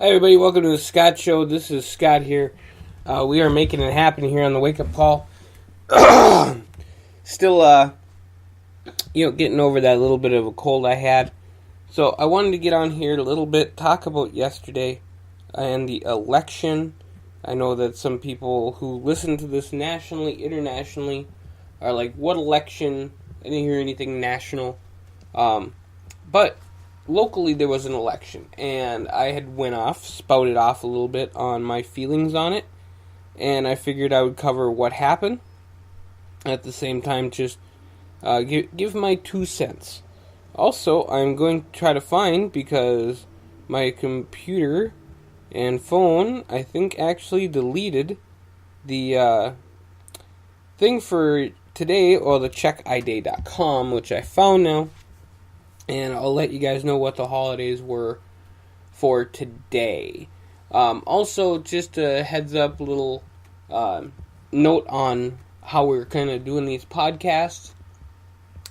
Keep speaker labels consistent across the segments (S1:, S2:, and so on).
S1: Hi everybody, welcome to the Scott Show. This is Scott here. We are making it happen here on the Wake Up Call. Still, getting over that little bit of a cold I had. So I wanted to get on here a little bit, talk about yesterday and the election. I know that some people who listen to this nationally, internationally, are like, what election? I didn't hear anything national. But locally there was an election, and I had spouted off a little bit on my feelings on it, and I figured I would cover what happened. At the same time, just give my 2 cents. Also, I'm going to try to find, because my computer and phone, I think, actually deleted the thing for today, or the checkid.com, which I found now. And I'll let you guys know what the holidays were for today. Also, just a heads up, little note on how we're kind of doing these podcasts.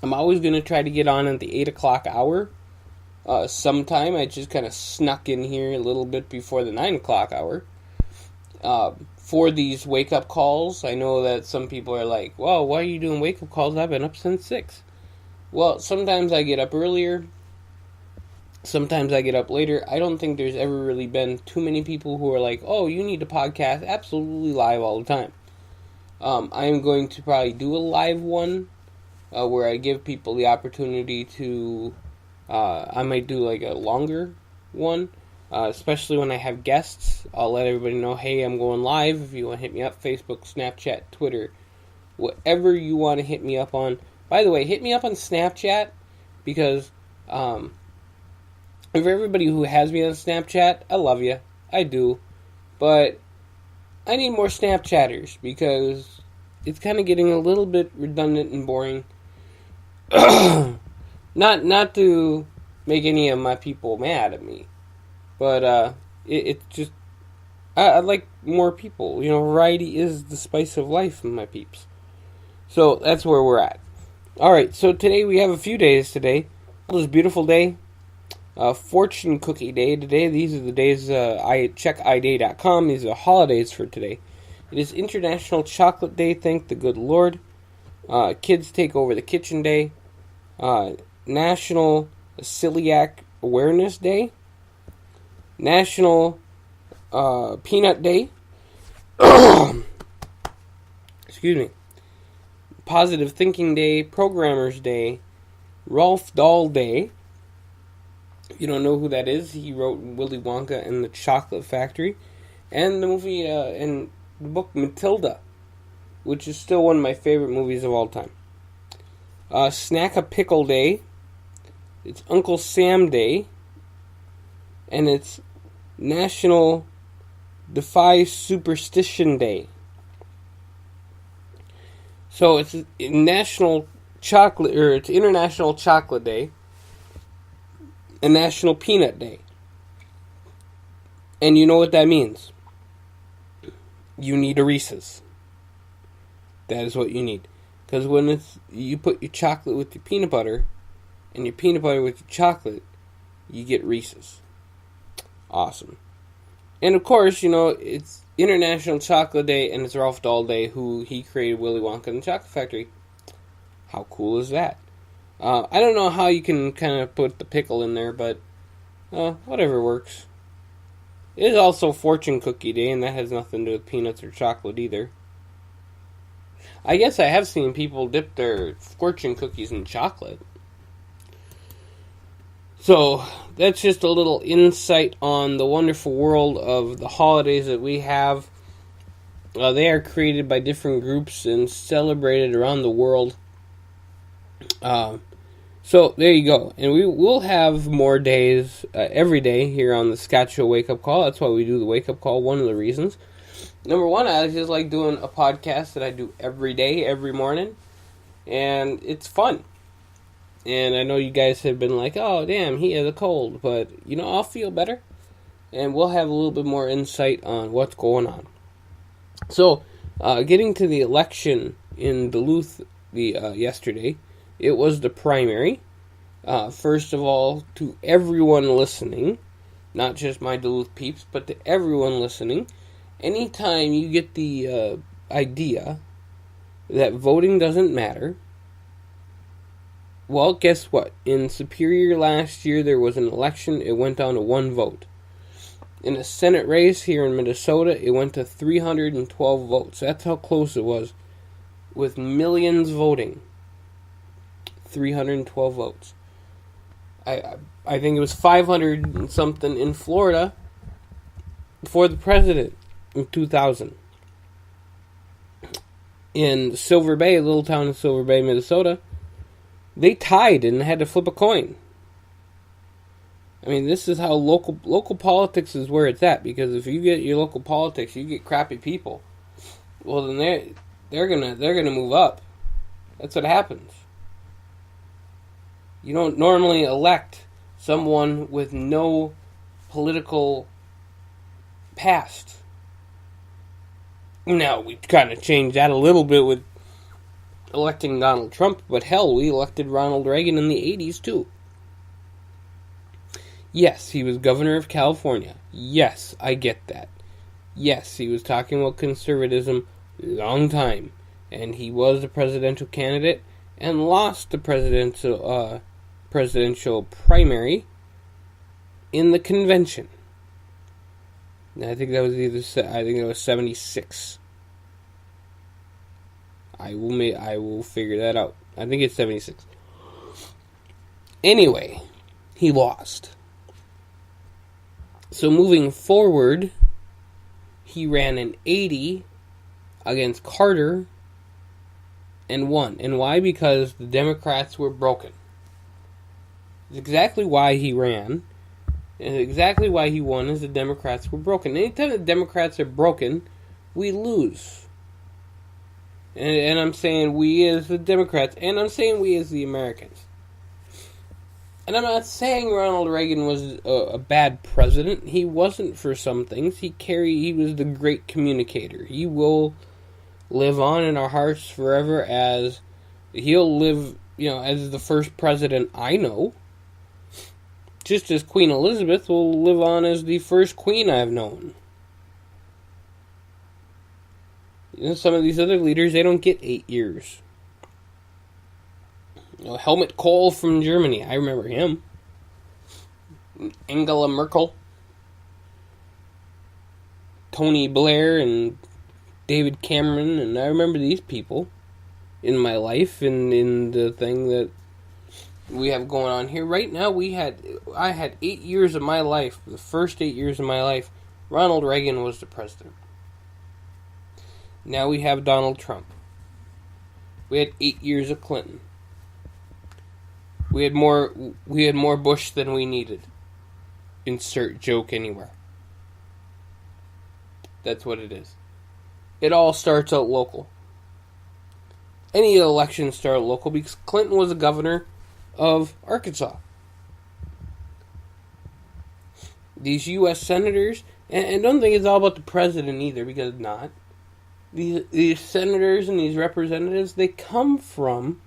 S1: I'm always going to try to get on at the 8 o'clock hour. Sometime I just kind of snuck in here a little bit before the 9 o'clock hour. For these wake-up calls, I know that some people are like, well, why are you doing wake-up calls? I've been up since 6. Well, sometimes I get up earlier, sometimes I get up later. I don't think there's ever really been too many people who are like, oh, you need a podcast absolutely live all the time. I am going to probably do a live one where I give people the opportunity to, I might do like a longer one, especially when I have guests. I'll let everybody know, hey, I'm going live. If you want to hit me up, Facebook, Snapchat, Twitter, whatever you want to hit me up on. By the way, hit me up on Snapchat, because for everybody who has me on Snapchat, I love you. I do. But I need more Snapchatters, because it's kind of getting a little bit redundant and boring. Not to make any of my people mad at me, but it's just, I like more people. Variety is the spice of life, my peeps. So that's where we're at. Alright, so today we have a few days today. This beautiful day. Fortune cookie day today. These are the days I check id.com. These are the holidays for today. It is International Chocolate Day, thank the good Lord. Kids Take Over the Kitchen Day. National Celiac Awareness Day. National Peanut Day. Excuse me. Positive Thinking Day, Programmers Day, Roald Dahl Day. If you don't know who that is, he wrote Willy Wonka and the Chocolate Factory, and the movie and the book Matilda, which is still one of my favorite movies of all time. Snack a Pickle Day, it's Uncle Sam Day, and it's National Defy Superstition Day. So it's National Chocolate, or it's International Chocolate Day, and National Peanut Day. And you know what that means? You need a Reese's. That is what you need. Because when you put your chocolate with your peanut butter, and your peanut butter with your chocolate, you get Reese's. Awesome. And of course, it's International Chocolate Day, and it's Roald Dahl Day, who he created Willy Wonka and the Chocolate Factory. How cool is that? I don't know how you can kind of put the pickle in there, but whatever works. It is also Fortune Cookie Day, and that has nothing to do with peanuts or chocolate either. I guess I have seen people dip their fortune cookies in chocolate. So, that's just a little insight on the wonderful world of the holidays that we have. They are created by different groups and celebrated around the world. So, there you go. And we will have more days every day here on the Scott Show Wake Up Call. That's why we do the Wake Up Call, one of the reasons. Number one, I just like doing a podcast that I do every day, every morning. And it's fun. And I know you guys have been like, oh, damn, he has a cold. But, I'll feel better. And we'll have a little bit more insight on what's going on. So, getting to the election in Duluth yesterday, it was the primary. First of all, to everyone listening, not just my Duluth peeps, but to everyone listening, anytime you get the idea that voting doesn't matter, well, guess what? In Superior last year, there was an election. It went down to 1 vote. In a Senate race here in Minnesota, it went to 312 votes. That's how close it was, with millions voting. 312 votes. I think it was 500 and something in Florida for the president in 2000. In Silver Bay, a little town in Silver Bay, Minnesota, they tied and had to flip a coin. I mean, this is how local politics is where it's at. Because if you get your local politics, you get crappy people. Well, then they're gonna move up. That's what happens. You don't normally elect someone with no political past. Now, we kind of changed that a little bit with electing Donald Trump, but hell, we elected Ronald Reagan in the 80s too. Yes, he was governor of California. Yes, I get that. Yes, he was talking about conservatism long time, and he was a presidential candidate and lost the presidential primary in the convention. I think that was 76. I will figure that out. I think it's 76. Anyway, he lost. So moving forward, he ran an 80 against Carter and won. And why? Because the Democrats were broken. It's exactly why he ran. And exactly why he won is the Democrats were broken. Anytime the Democrats are broken, we lose. And I'm saying we as the Democrats, and I'm saying we as the Americans. And I'm not saying Ronald Reagan was a bad president. He wasn't for some things. He was the great communicator. He will live on in our hearts forever as he'll live, as the first president I know. Just as Queen Elizabeth will live on as the first queen I've known. Some of these other leaders, they don't get 8 years. Helmut Kohl from Germany, I remember him. Angela Merkel. Tony Blair and David Cameron, and I remember these people in my life and in the thing that we have going on here. Right now, I had 8 years of my life, the first 8 years of my life, Ronald Reagan was the president. Now we have Donald Trump. We had 8 years of Clinton. We had more Bush than we needed. Insert joke anywhere. That's what it is. It all starts out local. Any election started local because Clinton was a governor of Arkansas. These U.S. senators, and don't think it's all about the president either, because it's not. These senators and these representatives, they come from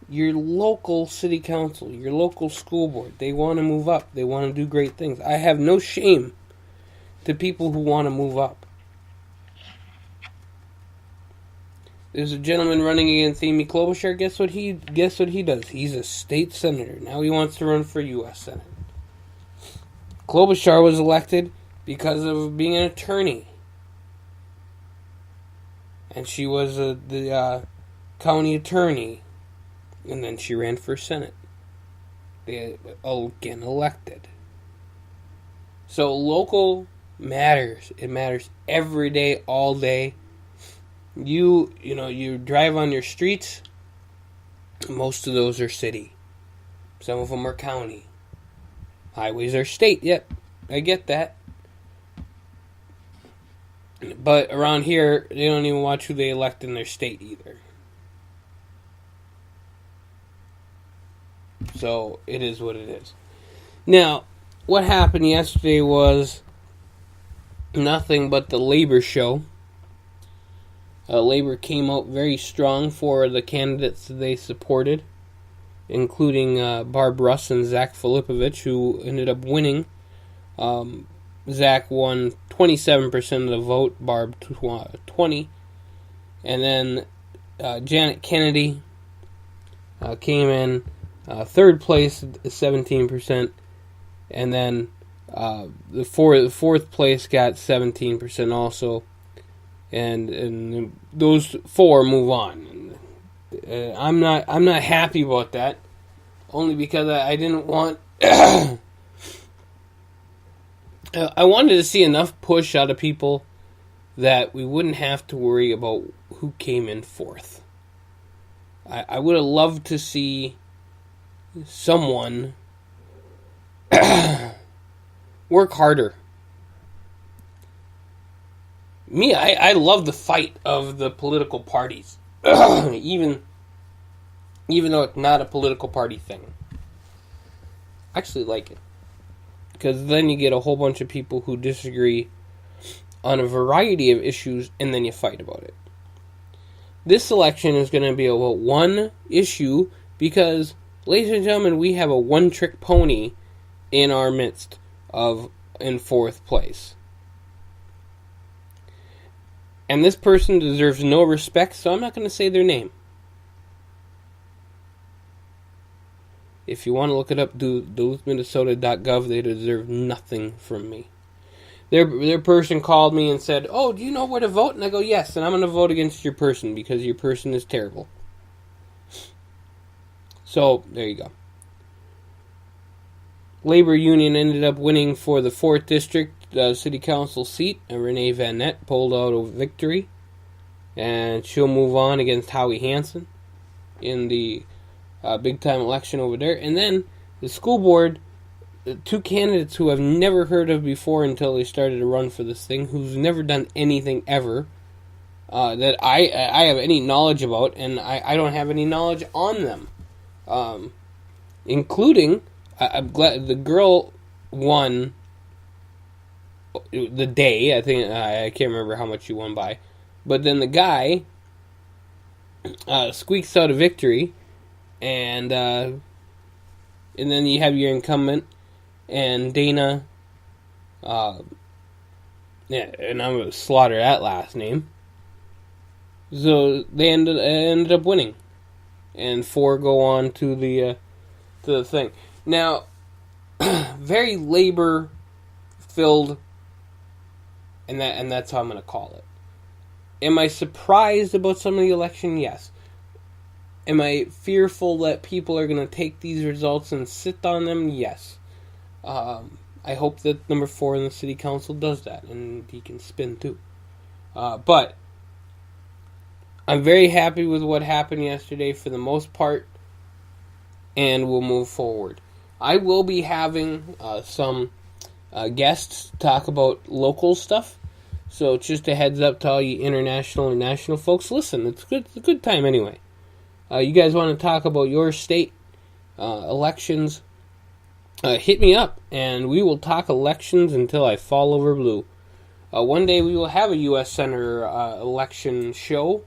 S1: your local city council, your local school board. They want to move up. They want to do great things. I have no shame to people who want to move up. There's a gentleman running against Amy Klobuchar. Guess what he does? He's a state senator. Now he wants to run for U.S. Senate. Klobuchar was elected because of being an attorney. And she was the county attorney. And then she ran for Senate. They again elected. So local matters. It matters every day, all day. You drive on your streets. Most of those are city. Some of them are county. Highways are state. Yep, I get that. But around here, they don't even watch who they elect in their state either. So, it is what it is. Now, what happened yesterday was nothing but the labor show. Labor came out very strong for the candidates they supported, including Barb Russ and Zach Filipovich, who ended up winning Zach won 27% of the vote, Barb 20%. And then Janet Kennedy came in third place, 17%. And then the fourth place got 17% also. And those four move on. I'm not happy about that, only because I didn't want. I wanted to see enough push out of people that we wouldn't have to worry about who came in fourth. I would have loved to see someone work harder. Me, I love the fight of the political parties, even though it's not a political party thing. I actually like it, because then you get a whole bunch of people who disagree on a variety of issues, and then you fight about it. This election is going to be about one issue, because, ladies and gentlemen, we have a one-trick pony in our midst in fourth place. And this person deserves no respect, so I'm not going to say their name. If you want to look it up, DuluthMinnesota.gov. They deserve nothing from me. Their person called me and said, "Oh, do you know where to vote?" And I go, "Yes, and I'm going to vote against your person because your person is terrible." So, there you go. Labor Union ended up winning for the 4th District City Council seat. Renee Van Nett pulled out a victory, and she'll move on against Howie Hansen in the big-time election over there. And then the school board, two candidates who I've never heard of before until they started to run for this thing, who's never done anything ever that I have any knowledge about, and I don't have any knowledge on them. Including, I'm glad the girl won the day. I think I can't remember how much she won by, but then the guy squeaks out a victory, and then you have your incumbent and Dana. And I'm gonna slaughter that last name. So they ended up winning, and 4 go on to the thing. Now, very labor filled, and that's how I'm going to call it. Am I surprised about some of the election? Yes. Am I fearful that people are going to take these results and sit on them? Yes. I hope that number 4 in the city council does that, and he can spin too. But I'm very happy with what happened yesterday for the most part, and we'll move forward. I will be having some guests talk about local stuff, so it's just a heads up to all you international and national folks. Listen, it's a good time anyway. You guys want to talk about your state elections, hit me up, and we will talk elections until I fall over blue. One day we will have a U.S. Senator election show,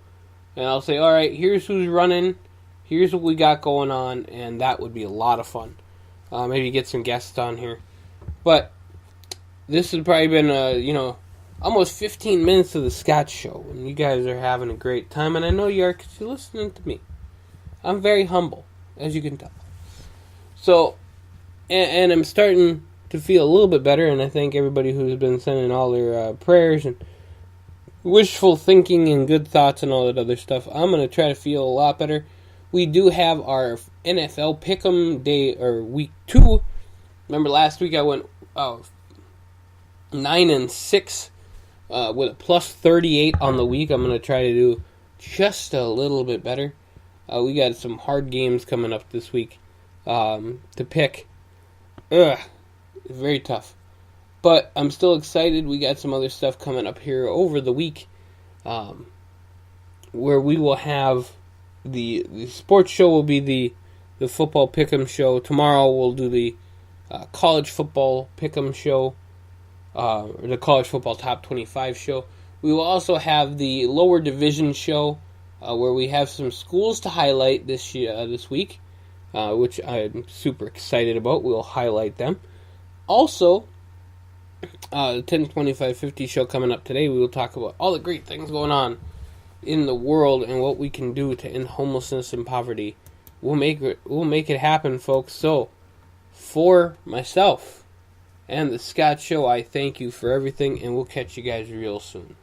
S1: and I'll say, all right, here's who's running, here's what we got going on, and that would be a lot of fun. Maybe get some guests on here. But this has probably been, almost 15 minutes of the Scott Show, and you guys are having a great time, and I know you are because you're listening to me. I'm very humble, as you can tell. So, and I'm starting to feel a little bit better, and I thank everybody who's been sending all their prayers and wishful thinking and good thoughts and all that other stuff. I'm going to try to feel a lot better. We do have our NFL Pick'em day, or week 2. Remember last week I went 9-6 with a plus 38 on the week. I'm going to try to do just a little bit better. We got some hard games coming up this week to pick. It's very tough. But I'm still excited. We got some other stuff coming up here over the week where we will have the sports show will be the football pick'em show. Tomorrow we'll do the college football pick'em show, or the college football top 25 show. We will also have the lower division show where we have some schools to highlight this week, which I'm super excited about. We'll highlight them. Also, The 102550 show coming up today, we will talk about all the great things going on in the world and what we can do to end homelessness and poverty. We'll make it happen, folks. So, for myself and the Scott Show, I thank you for everything, and we'll catch you guys real soon.